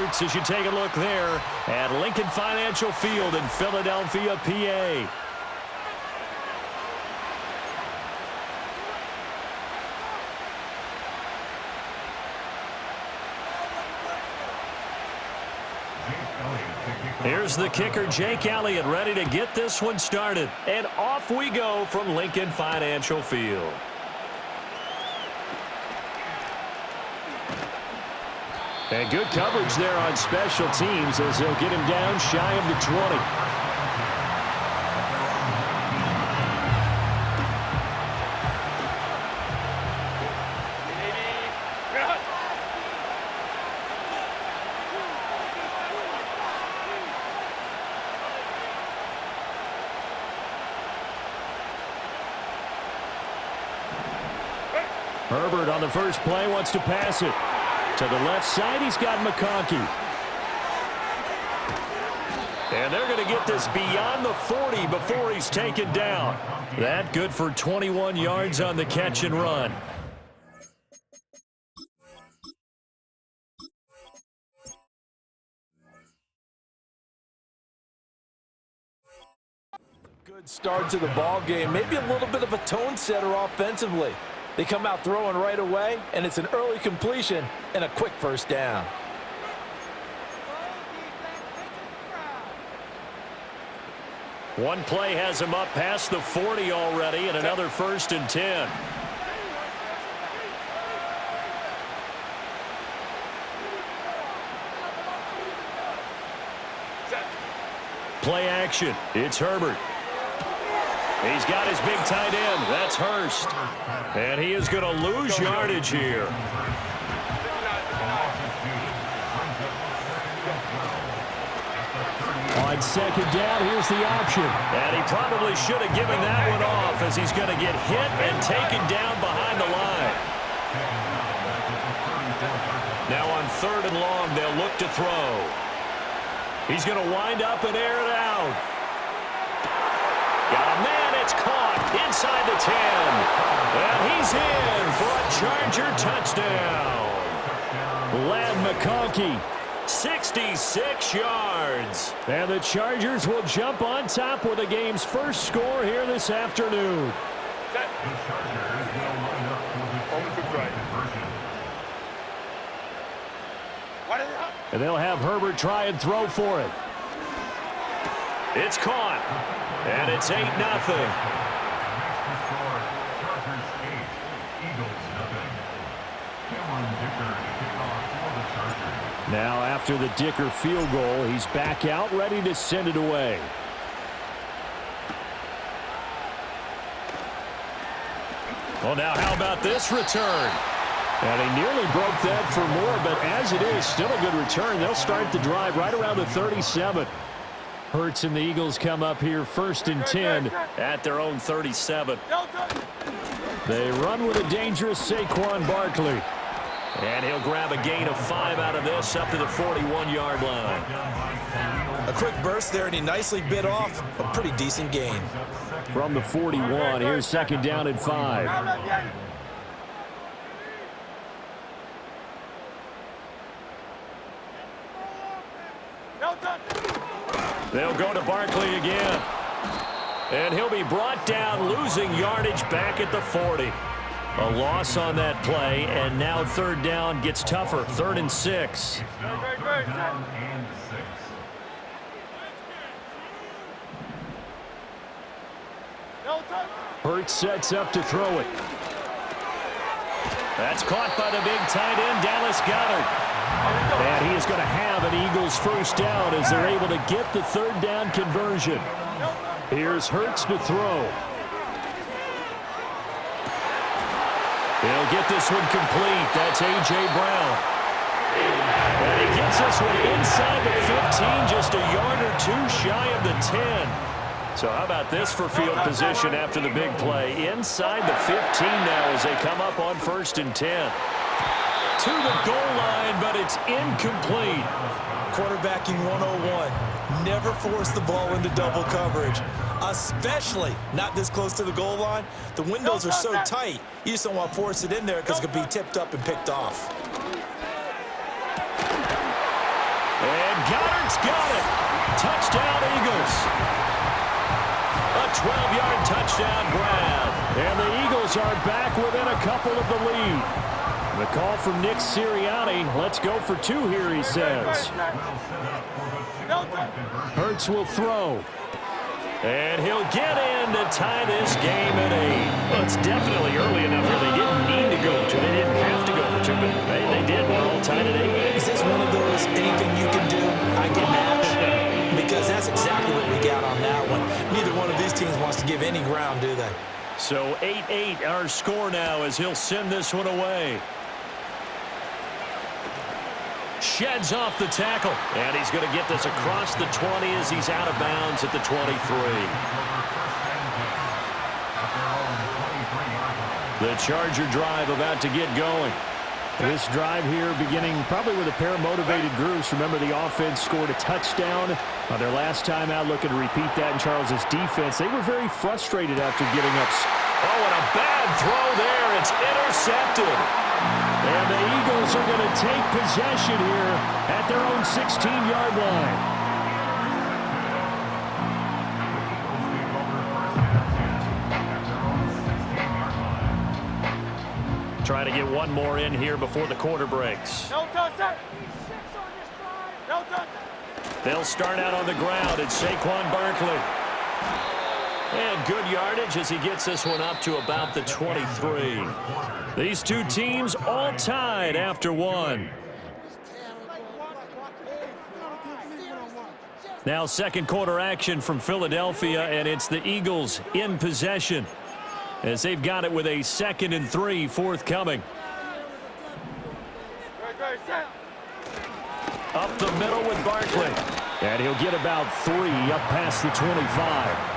Hurts as you take a look there at Lincoln Financial Field in Philadelphia, PA. Here's the kicker, Jake Elliott, ready to get this one started. And off we go from Lincoln Financial Field. And good coverage there on special teams as they'll get him down shy of the 20. Herbert on the first play wants to pass it. To the left side, he's got McConkey. And they're going to get this beyond the 40 before he's taken down. That good for 21 yards on the catch and run. Good start to the ball game. Maybe a little bit of a tone setter offensively. They come out throwing right away, and it's an early completion and a quick first down. One play has him up past the 40 already, and another 1st and 10. Play action. It's Herbert. He's got his big tight end. That's Hurst. And he is going to lose yardage here. On second down, here's the option. And he probably should have given that one off as he's going to get hit and taken down behind the line. Now on 3rd and long, they'll look to throw. He's going to wind up and air it out. Got a man, it's caught inside the 10. And he's in for a Charger touchdown. Lad McConkey, 66 yards. And the Chargers will jump on top with the game's first score here this afternoon. And they'll have Herbert try and throw for it. It's caught. And it's 8-0. Now after the Dicker field goal, he's back out ready to send it away. Well, now how about this return? And he nearly broke that for more, but as it is, still a good return. They'll start the drive right around the 37. Hurts and the Eagles come up here 1st and 10 at their own 37. They run with a dangerous Saquon Barkley. And he'll grab a gain of 5 out of this up to the 41-yard line. A quick burst there, and he nicely bit off a pretty decent gain. From the 41, here's 2nd down and 5. They'll go to Barkley again. And he'll be brought down, losing yardage back at the 40. A loss on that play, and now 3rd down gets tougher. 3rd and 6. Hurts sets up to throw it. That's caught by the big tight end, Dallas Goedert. And he is going to have an Eagles first down as they're able to get the 3rd down conversion. Here's Hurts to throw. He'll get this one complete. That's A.J. Brown. And he gets this one inside the 15, just a yard or 2 shy of the 10. So how about this for field position after the big play? Inside the 15 now as they come up on 1st and 10. To the goal line, but it's incomplete. Quarterbacking 101. Never force the ball into double coverage, especially not this close to the goal line. The windows are so tight, you just don't want to force it in there because it could be tipped up and picked off. And Goddard's got it. Touchdown, Eagles. A 12-yard touchdown grab. And the Eagles are back within a couple of the lead. The call from Nick Sirianni. Let's go for two here, he says. Hurts will throw. And he'll get in to tie this game at 8. Well, it's definitely early enough where they didn't need to go for two. They didn't have to go for two, but they did. We're all tied at 8. Is this one of those anything you can do, I can match? Because that's exactly what we got on that one. Neither one of these teams wants to give any ground, do they? So 8-8 our score now as he'll send this one away. Sheds off the tackle. And he's going to get this across the 20 as he's out of bounds at the 23. The Charger drive about to get going. This drive here beginning probably with a pair of motivated groups. Remember, the offense scored a touchdown on their last time out. Looking to repeat that in Charles's defense. They were very frustrated after getting up. Oh, and a bad throw there. It's intercepted. And the Eagles are going to take possession here at their own 16-yard line. Trying to get one more in here before the quarter breaks. No touch that. No touch. They'll start out on the ground. It's Saquon Barkley. And good yardage as he gets this one up to about the 23. These two teams all tied after one. Now second quarter action from Philadelphia, and it's the Eagles in possession as they've got it with a 2nd and 3 forthcoming. Up the middle with Barkley. And he'll get about 3 up past the 25.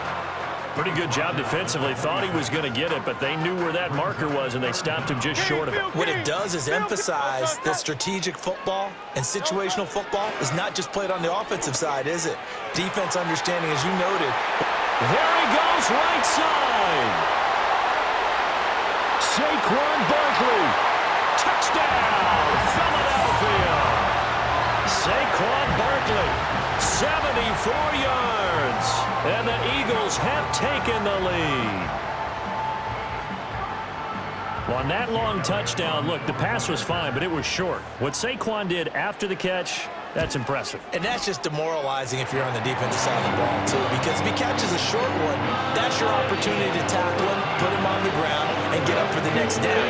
Pretty good job defensively. Thought he was going to get it, but they knew where that marker was, and they stopped him just short of it. What it does is emphasize that strategic football and situational football is not just played on the offensive side, is it? Defense understanding, as you noted. There he goes, right side. Saquon Barkley. Touchdown, Philadelphia. Saquon Barkley. 74 yards, and the Eagles have taken the lead. Well, on that long touchdown, look, the pass was fine, but it was short. What Saquon did after the catch, that's impressive. And that's just demoralizing if you're on the defensive side of the ball, too, because if he catches a short one, that's your opportunity to tackle him, put him on the ground, and get up for the next down.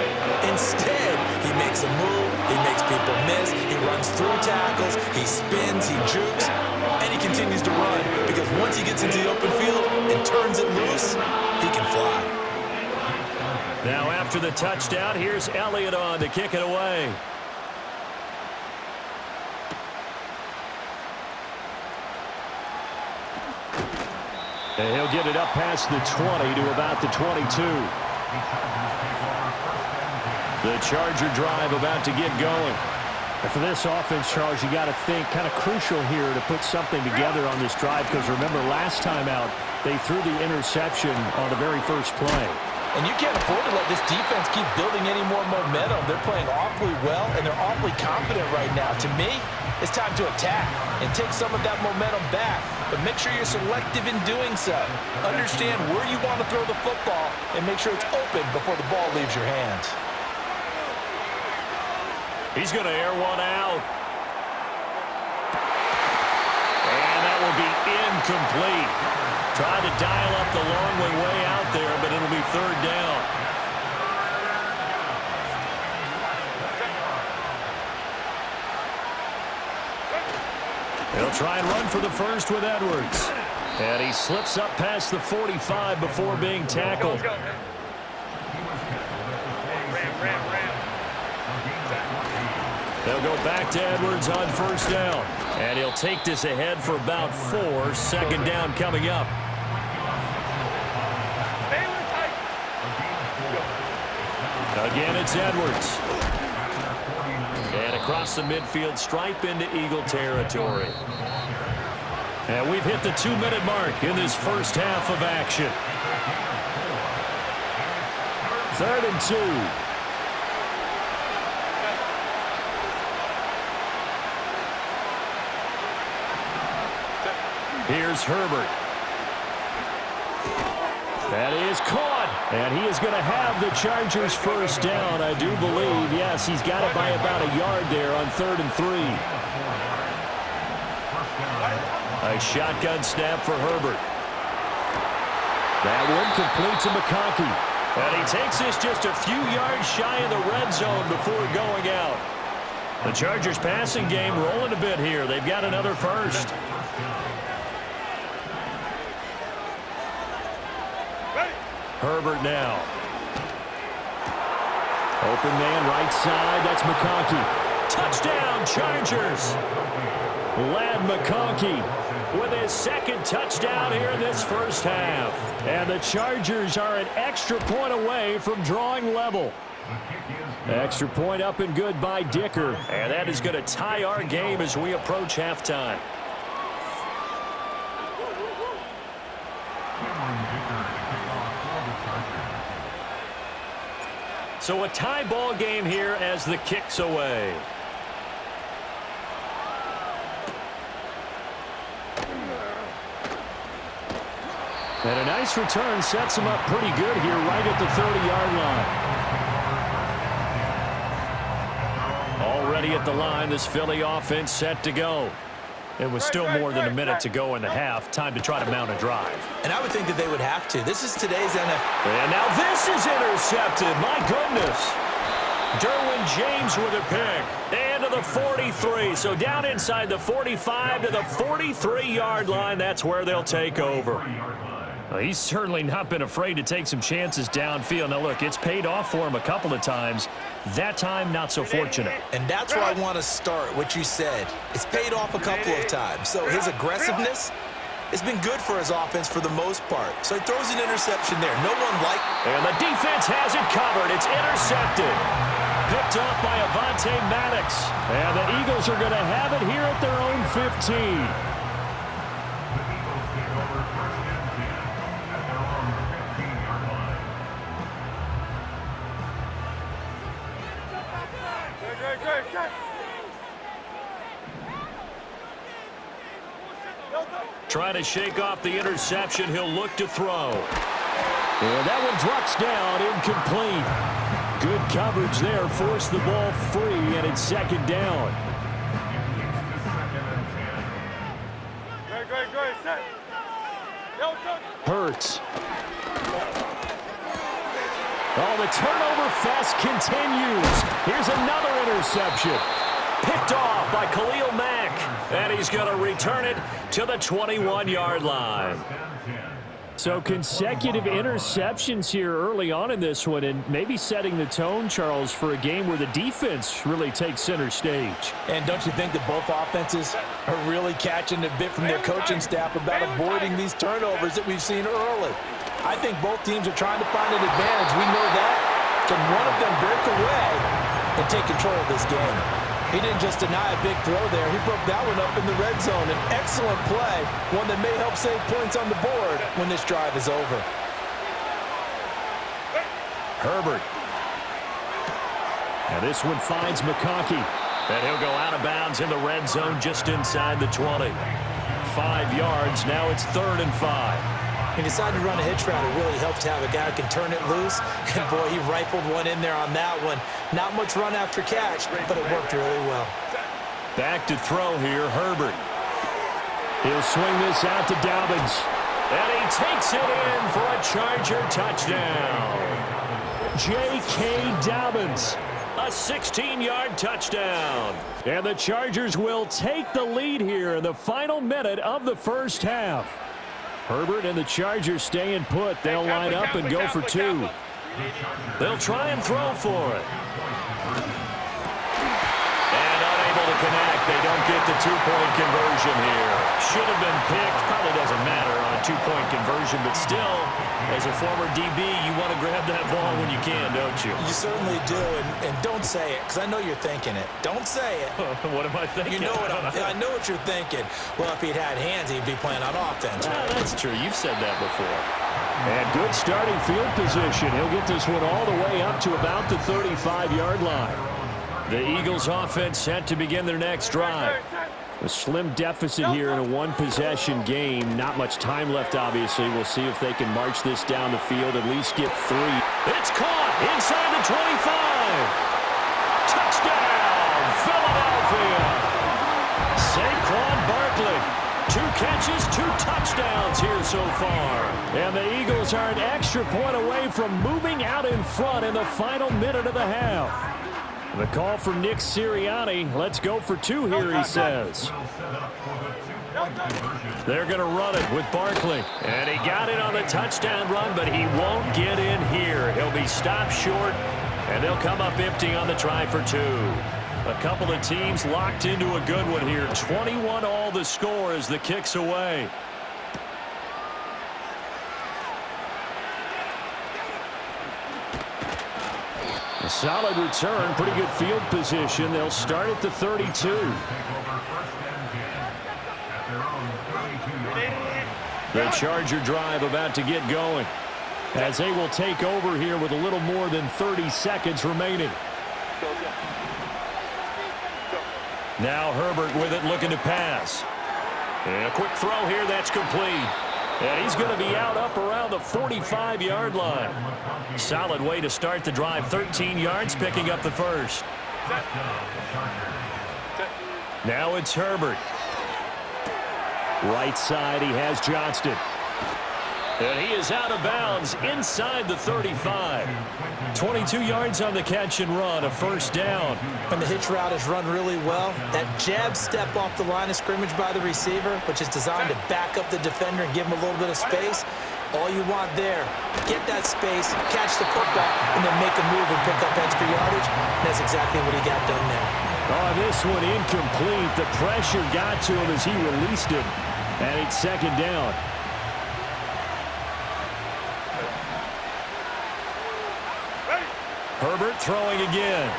Instead, he makes a move, he makes people miss, he runs through tackles, he spins, he jukes, and he continues to run, because once he gets into the open field and turns it loose, he can fly. Now after the touchdown, here's Elliott on to kick it away. And he'll get it up past the 20 to about the 22. The Charger drive about to get going. And for this offense, Charles, you got to think kind of crucial here to put something together on this drive, because remember last time out they threw the interception on the very first play. And you can't afford to let this defense keep building any more momentum. They're playing awfully well, and they're awfully confident right now. To me, it's time to attack and take some of that momentum back. But make sure you're selective in doing so. Understand where you want to throw the football and make sure it's open before the ball leaves your hands. He's going to air one out. And that will be incomplete. Tried to dial up the long way out there, but it'll be 3rd down. He'll try and run for the first with Edwards. And he slips up past the 45 before being tackled. They'll go back to Edwards on 1st down. And he'll take this ahead for about 4. 2nd down coming up. Again, it's Edwards. And across the midfield stripe into Eagle territory. And we've hit the 2-minute mark in this first half of action. 3rd and 2. Here's Herbert. That is caught, and he is going to have the Chargers first down, I do believe. Yes, he's got it by about a yard there on 3rd and 3. A shotgun snap for Herbert. That one complete to McConkey. And he takes this just a few yards shy of the red zone before going out. The Chargers passing game rolling a bit here. They've got another first. Herbert now. Open man right side. That's McConkey. Touchdown, Chargers. Lad McConkey with his second touchdown here in this first half. And the Chargers are an extra point away from drawing level. Extra point up and good by Dicker. And that is going to tie our game as we approach halftime. So a tie ball game here as the kick's away. And a nice return sets him up pretty good here right at the 30-yard line. Already at the line, this Philly offense set to go. It was still more than a minute to go in the half. Time to try to mount a drive. And I would think that they would have to. This is today's NFL. And now this is intercepted. My goodness. Derwin James with a pick. And to the 43. So down inside the 45 to the 43-yard line. That's where they'll take over. Well, he's certainly not been afraid to take some chances downfield. Now, look, it's paid off for him a couple of times. That time, not so fortunate. And that's where I want to start, what you said. It's paid off a couple of times. So his aggressiveness has been good for his offense for the most part. So he throws an interception there. No one liked. And the defense has it covered. It's intercepted. Picked up by Avonte Maddox. And the Eagles are going to have it here at their own 15. Trying to shake off the interception. He'll look to throw. And that one drops down, incomplete. Good coverage there. Forced the ball free, and it's second down. Hurts. Oh, the turnover fest continues. Here's another interception. Picked off by Khalil Mack. And he's going to return it to the 21-yard line. So consecutive interceptions here early on in this one, and maybe setting the tone, Charles, for a game where the defense really takes center stage. And don't you think that both offenses are really catching a bit from their coaching staff about avoiding these turnovers that we've seen early? I think both teams are trying to find an advantage. We know that. Can one of them break away and take control of this game? He didn't just deny a big throw there. He broke that one up in the red zone. An excellent play, one that may help save points on the board when this drive is over. Herbert. Now this one finds McConkey. And he'll go out of bounds in the red zone just inside the 20. 5 yards. Now it's 3rd and 5. He decided to run a hitch route. It really helps to have a guy who can turn it loose. And, boy, he rifled one in there on that one. Not much run after catch, but it worked really well. Back to throw here, Herbert. He'll swing this out to Dobbins. And he takes it in for a Charger touchdown. J.K. Dobbins, a 16-yard touchdown. And the Chargers will take the lead here in the final minute of the first half. Herbert and the Chargers staying put. They'll line up and go for 2. They'll try and throw for it. And unable to connect. They don't get the 2-point conversion here. Should have been picked. Probably doesn't matter on a 2-point conversion, but still, as a former DB, you want to grab that ball when you can, don't you? You certainly do, and don't say it, because I know you're thinking it. Don't say it. What am I thinking? You know what I know what you're thinking. Well, if he'd had hands, he'd be playing on offense. Right? That's true. You've said that before. And good starting field position. He'll get this one all the way up to about the 35-yard line. The Eagles offense set to begin their next drive. A slim deficit here in a one-possession game. Not much time left, obviously. We'll see if they can march this down the field, at least get 3. It's caught inside the 25. Touchdown, Philadelphia. Saquon Barkley. 2 catches, 2 touchdowns here so far. And the Eagles are an extra point away from moving out in front in the final minute of the half. The call from Nick Sirianni. Let's go for 2 here, he says. They're going to run it with Barkley. And he got it on the touchdown run, but he won't get in here. He'll be stopped short, and they'll come up empty on the try for 2. A couple of teams locked into a good one here. 21 all the score as the kick's away. A solid return, pretty good field position. They'll start at the 32. The Charger drive about to get going, as they will take over here with a little more than 30 seconds remaining. Now Herbert with it, looking to pass. And a quick throw here, that's complete. And he's going to be out up around the 45-yard line. Solid way to start the drive. 13 yards, picking up the first. Now it's Herbert. Right side, he has Johnston. And he is out of bounds inside the 35. 22 yards on the catch and run, a first down. When the hitch route is run really well, that jab step off the line of scrimmage by the receiver, which is designed to back up the defender and give him a little bit of space, all you want there, get that space, catch the football, and then make a move and pick up extra yardage. And that's exactly what he got done there. Oh, this one incomplete. The pressure got to him as he released it. And it's second down. Herbert throwing again.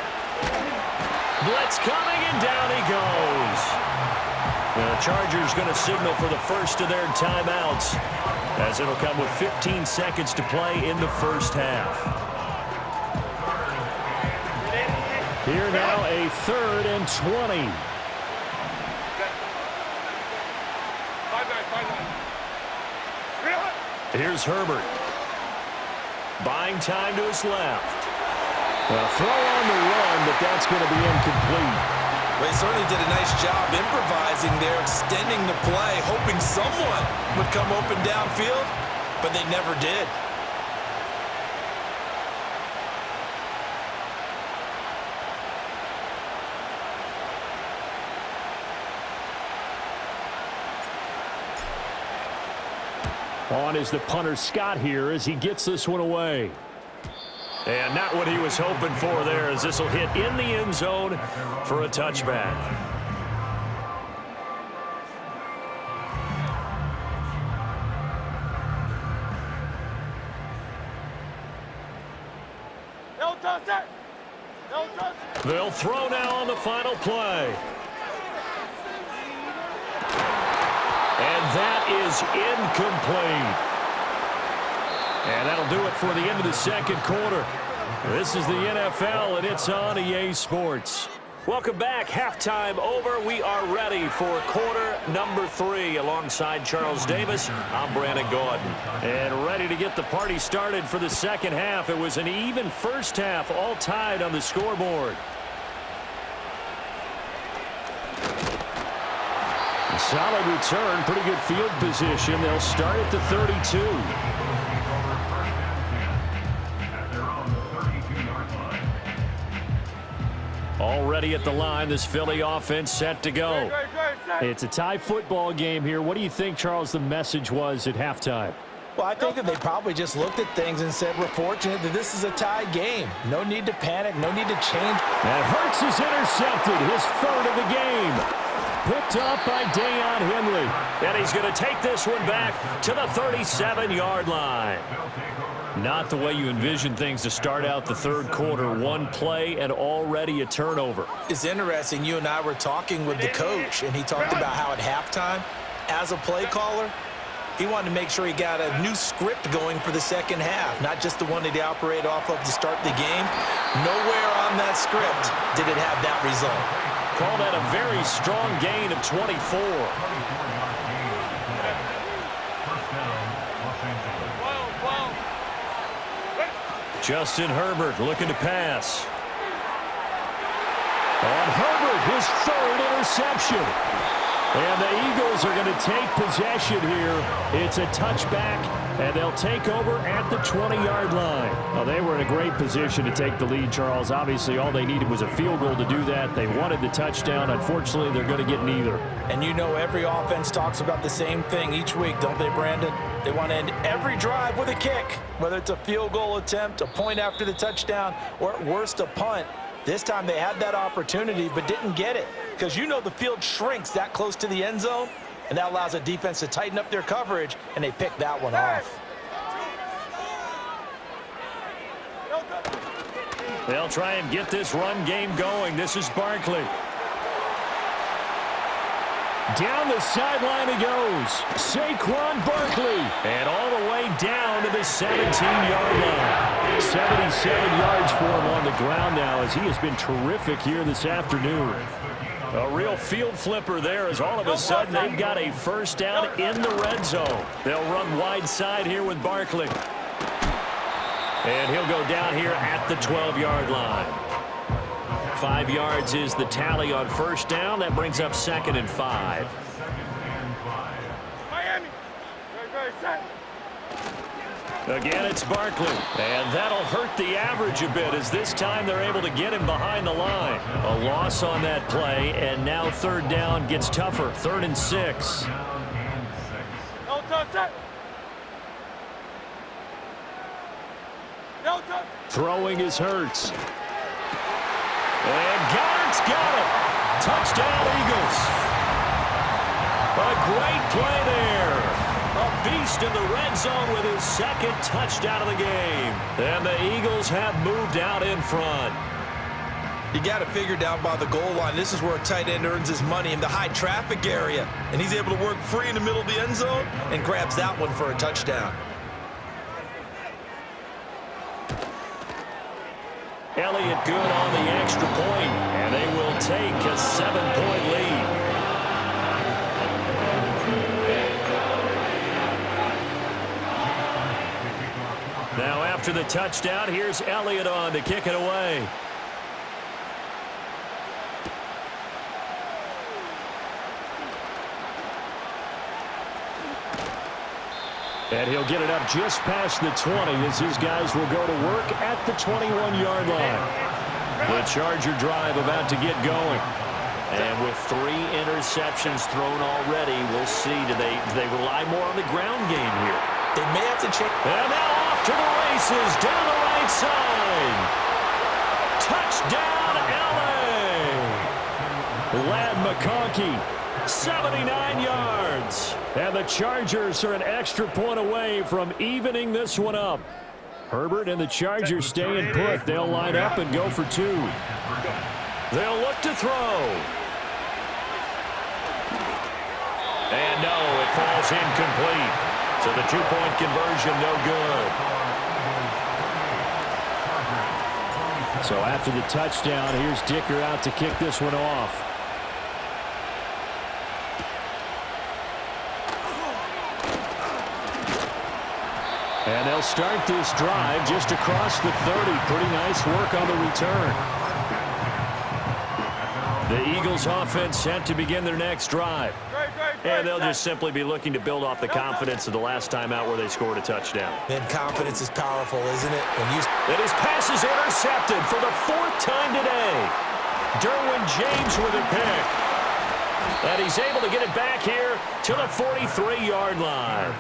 Blitz coming, and down he goes. The Chargers going to signal for the first of their timeouts, as it'll come with 15 seconds to play in the first half. Here now, a 3rd and 20. Here's Herbert. Buying time to his left. A throw on the run, but that's going to be incomplete. They certainly did a nice job improvising there, extending the play, hoping someone would come open downfield, but they never did. On is the punter Scott here as he gets this one away. And not what he was hoping for there, as this will hit in the end zone for a touchback. They'll throw now on the final play. And that is incomplete. And that'll do it for the end of the second quarter. This is the NFL, and it's on EA Sports. Welcome back. Halftime over. We are ready for quarter number 3. Alongside Charles Davis, I'm Brandon Gordon. And ready to get the party started for the second half. It was an even first half, all tied on the scoreboard. A solid return, pretty good field position. They'll start at the 32. Already at the line, this Philly offense set to go. It's a tie football game here. What do you think, Charles, the message was at halftime? Well, I think that they probably just looked at things and said, we're fortunate that this is a tie game. No need to panic, no need to change. And Hurts is intercepted, his 3rd of the game. Picked up by Deion Henley. And he's going to take this one back to the 37-yard line. Not the way you envision things to start out the third quarter. One play and already a turnover. It's interesting. You and I were talking with the coach, and he talked about how at halftime, as a play caller, he wanted to make sure he got a new script going for the second half, not just the one that he operated off of to start the game. Nowhere on that script did it have that result. Call that a very strong gain of 24. Justin Herbert looking to pass. On Herbert, his third interception. And the Eagles are going to take possession here. It's a touchback, and they'll take over at the 20-yard line. Well, they were in a great position to take the lead, Charles. Obviously, all they needed was a field goal to do that. They wanted the touchdown. Unfortunately, they're going to get neither. And you know every offense talks about the same thing each week, don't they, Brandon? They want to end every drive with a kick, whether it's a field goal attempt, a point after the touchdown, or at worst a punt. This time they had that opportunity but didn't get it because you know the field shrinks that close to the end zone, and that allows a defense to tighten up their coverage, and they picked that one off. They'll try and get this run game going. This is Barkley. Down the sideline he goes. Saquon Barkley. And all the way down to the 17-yard line. 77 yards for him on the ground now as he has been terrific here this afternoon. A real field flipper there as all of a sudden they've got a first down in the red zone. They'll run wide side here with Barkley. And he'll go down here at the 12-yard line. 5 yards is the tally on first down. That brings up 2nd and 5. Miami. Very set. Again, it's Barkley. And that'll hurt the average a bit as this time they're able to get him behind the line. A loss on that play, and now third down gets tougher. 3rd and 6. No touch. No touch. Throwing is Hurts. And Goddard's got it. Touchdown, Eagles. A great play there. A beast in the red zone with his 2nd touchdown of the game. And the Eagles have moved out in front. You got to figure down by the goal line. This is where a tight end earns his money in the high traffic area. And he's able to work free in the middle of the end zone and grabs that one for a touchdown. Elliott good on the extra point, and they will take a 7-point lead. Now after the touchdown, here's Elliott on to kick it away. And he'll get it up just past the 20 as his guys will go to work at the 21-yard line. The Charger drive about to get going. And with 3 interceptions thrown already, we'll see. Do they rely more on the ground game here? They may have to check. And now off to the races down the right side. Touchdown, L.A. Ladd McConkey, 79 yards. And the Chargers are an extra point away from evening this one up. Herbert and the Chargers staying put. They'll line up and go for 2. They'll look to throw. And no, it falls incomplete. So the 2-point conversion no good. So after the touchdown, here's Dicker out to kick this one off. And they'll start this drive just across the 30. Pretty nice work on the return. The Eagles offense set to begin their next drive. And they'll just simply be looking to build off the confidence of the last time out where they scored a touchdown. And confidence is powerful, isn't it? And his pass is intercepted for the 4th time today. Derwin James with a pick. And he's able to get it back here to the 43-yard line.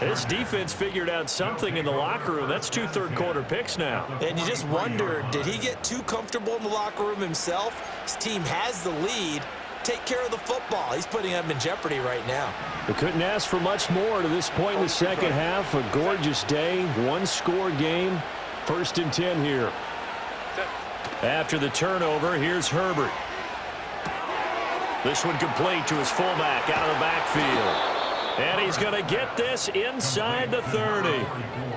This defense figured out something in the locker room. That's 2 third-quarter picks now. And you just wonder, did he get too comfortable in the locker room himself? His team has the lead. Take care of the football. He's putting them in jeopardy right now. We couldn't ask for much more to this point in the second half. A gorgeous day, 1-score game. 1st and 10 here. After the turnover, here's Herbert. This one complete to his fullback out of the backfield. And he's going to get this inside the 30.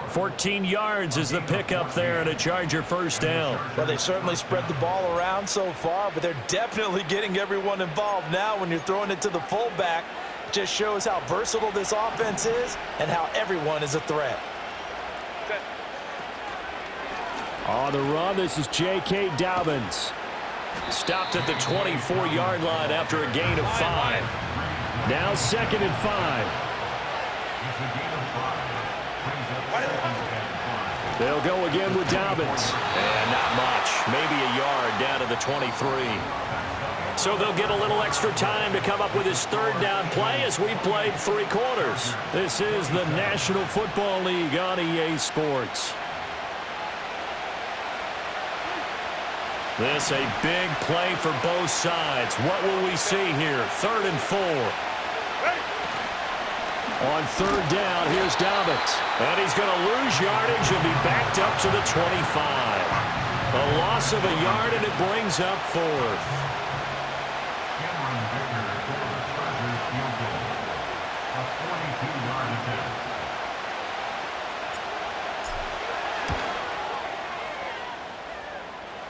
14 yards is the pickup there and a Charger first down. Well, they certainly spread the ball around so far, but they're definitely getting everyone involved now when you're throwing it to the fullback. Just shows how versatile this offense is and how everyone is a threat. On the run, this is J.K. Dobbins. Stopped at the 24-yard line after a gain of 5. Now 2nd and 5. They'll go again with Dobbins. And not much. Maybe a yard down to the 23. So they'll get a little extra time to come up with his 3rd down play as we played 3 quarters. This is the National Football League on EA Sports. This a big play for both sides. What will we see here? 3rd and 4. On 3rd down, here's Dobbins. And he's going to lose yardage and be backed up to the 25. A loss of a yard, and it brings up 4th.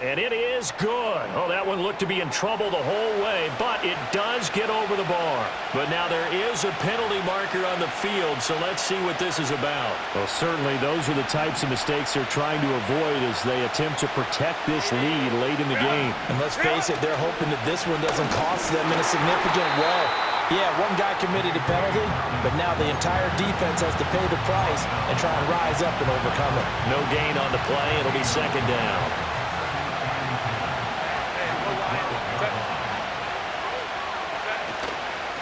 And it is good. Oh, that one looked to be in trouble the whole way, but it does get over the bar. But now there is a penalty marker on the field, so let's see what this is about. Well, certainly those are the types of mistakes they're trying to avoid as they attempt to protect this lead late in the game. And let's face it, they're hoping that this one doesn't cost them in a significant way. Yeah, one guy committed a penalty, but now the entire defense has to pay the price and try and rise up and overcome it. No gain on the play. It'll be 2nd down.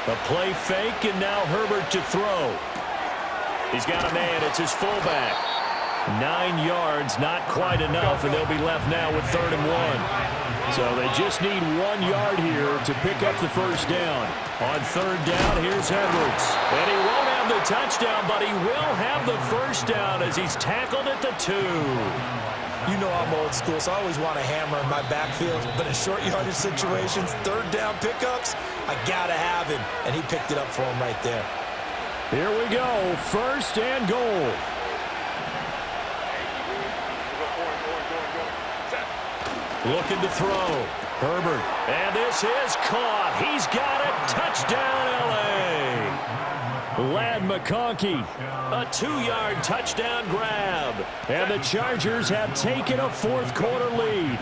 A play fake, and now Herbert to throw. He's got a man. It's his fullback. 9 yards, not quite enough, and they'll be left now with 3rd and 1. So they just need 1 yard here to pick up the first down. On 3rd down, here's Edwards. And he won't have the touchdown, but he will have the first down as he's tackled at the 2. You know I'm old school, so I always want a hammer in my backfield. But in short yardage situations, 3rd down pickups, I got to have him. And he picked it up for him right there. Here we go, 1st and goal. Looking to throw. Herbert. And this is caught. He's got it. Touchdown, L.A. Lad McConkey, a 2-yard touchdown grab. And the Chargers have taken a 4th quarter lead.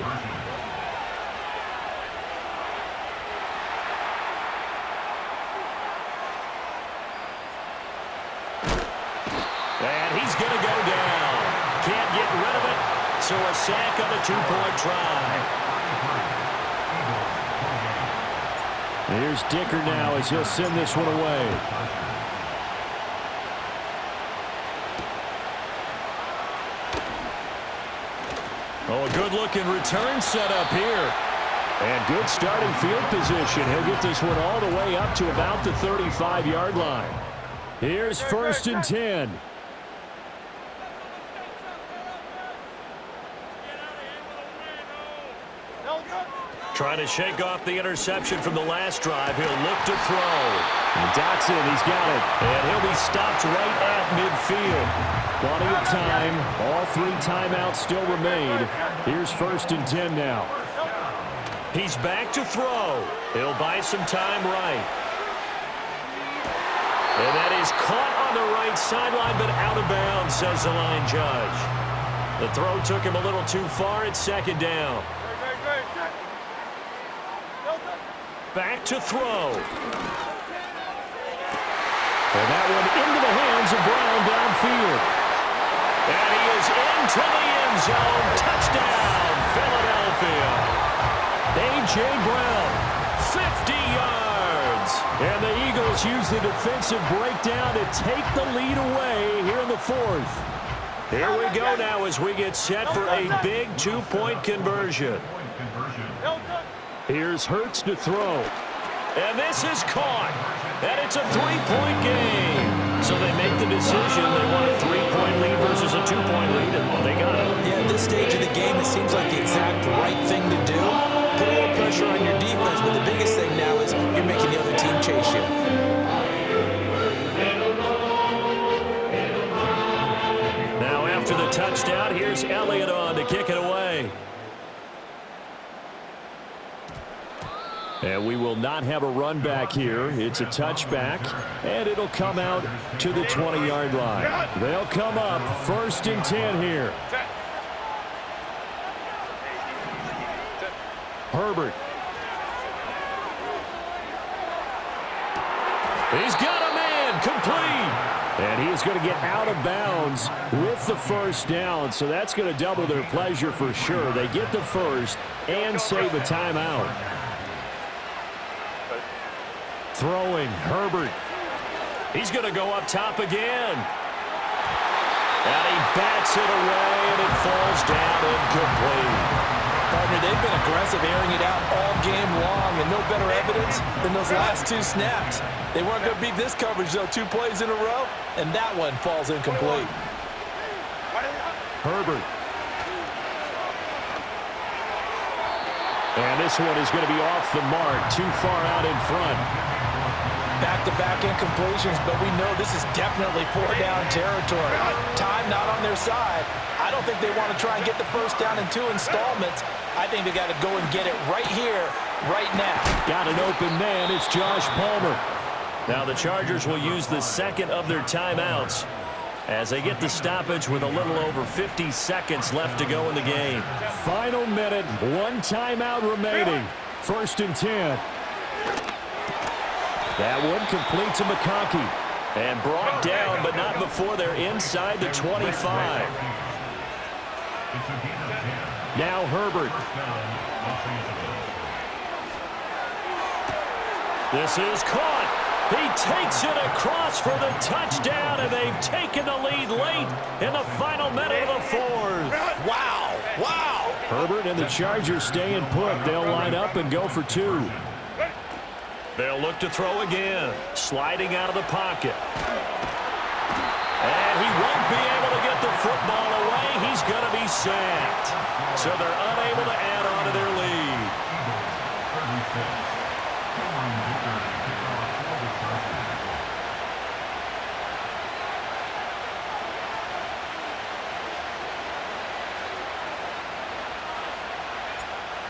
And he's going to go down. Can't get rid of it, so a sack on a 2-point try. Here's Dicker now as he'll send this one away. Oh, a good-looking return set up here. And good starting field position. He'll get this one all the way up to about the 35-yard line. Here's 1st and 10. Trying to shake off the interception from the last drive. He'll look to throw. And Dotson, he's got it. And he'll be stopped right at midfield. Plenty of time. All 3 timeouts still remain. Here's 1st and 10 now. He's back to throw. He'll buy some time right. And that is caught on the right sideline, but out of bounds, says the line judge. The throw took him a little too far. It's 2nd down. Back to throw. And that one into the hands of Brown downfield. And he is into the end zone. Touchdown, Philadelphia. A.J. Brown, 50 yards. And the Eagles use the defensive breakdown to take the lead away here in the 4th. Here we go now as we get set for a big 2-point conversion. Here's Hurts to throw. And this is caught. And it's a 3-point game. So they make the decision. They want a 3-point lead versus a 2-point lead, and they got it. Yeah, at this stage of the game, it seems like the exact right thing to do. Put a little pressure on your defense, but the biggest thing now is you're making the other team chase you. touchdown. Here's Elliott on to kick it away. And we will not have a run back here. It's a touchback, and it'll come out to the 20-yard line. They'll come up 1st and 10 here. Herbert. He's got a man, complete. And he is going to get out of bounds with the first down, so that's going to double their pleasure for sure. They get the first and save a timeout. Throwing, Herbert. He's going to go up top again. And he bats it away, and it falls down incomplete. Partner, they've been aggressive, airing it out all game long, and no better evidence than those last 2 snaps. They weren't going to beat this coverage, though, 2 plays in a row, and that one falls incomplete. Herbert. And this one is going to be off the mark, too far out in front. Back-to-back incompletions, but we know this is definitely 4-down territory. Time not on their side. I don't think they want to try and get the first down in 2 installments. I think they got to go and get it right here, right now. Got an open man. It's Josh Palmer. Now the Chargers will use the second of their timeouts as they get the stoppage with a little over 50 seconds left to go in the game. Final minute, 1 timeout remaining. 1st and 10. That one complete to McConkey. And brought down, but not before they're inside the 25. Now Herbert. This is caught. He takes it across for the touchdown, and they've taken the lead late in the final minute of the 4th. Wow, wow. Herbert and the Chargers staying put. They'll line up and go for 2. They'll look to throw again. Sliding out of the pocket. And he won't be able to get the football away. He's going to be sacked. So they're unable to add on to their lead.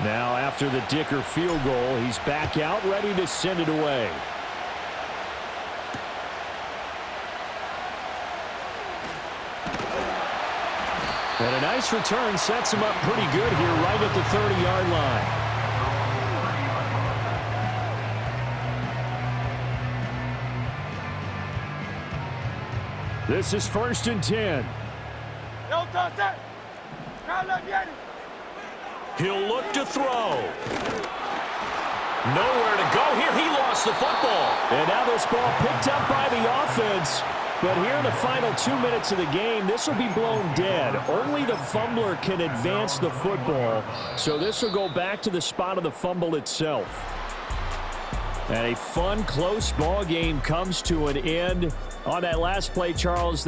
Now, after the Dicker field goal, he's back out, ready to send it away. And a nice return sets him up pretty good here right at the 30-yard line. This is 1st and 10. He'll look to throw. Nowhere to go here. He lost the football. And now this ball picked up by the offense. But here in the final 2 minutes of the game, this will be blown dead. Only the fumbler can advance the football. So this will go back to the spot of the fumble itself. And a fun, close ball game comes to an end on that last play, Charles.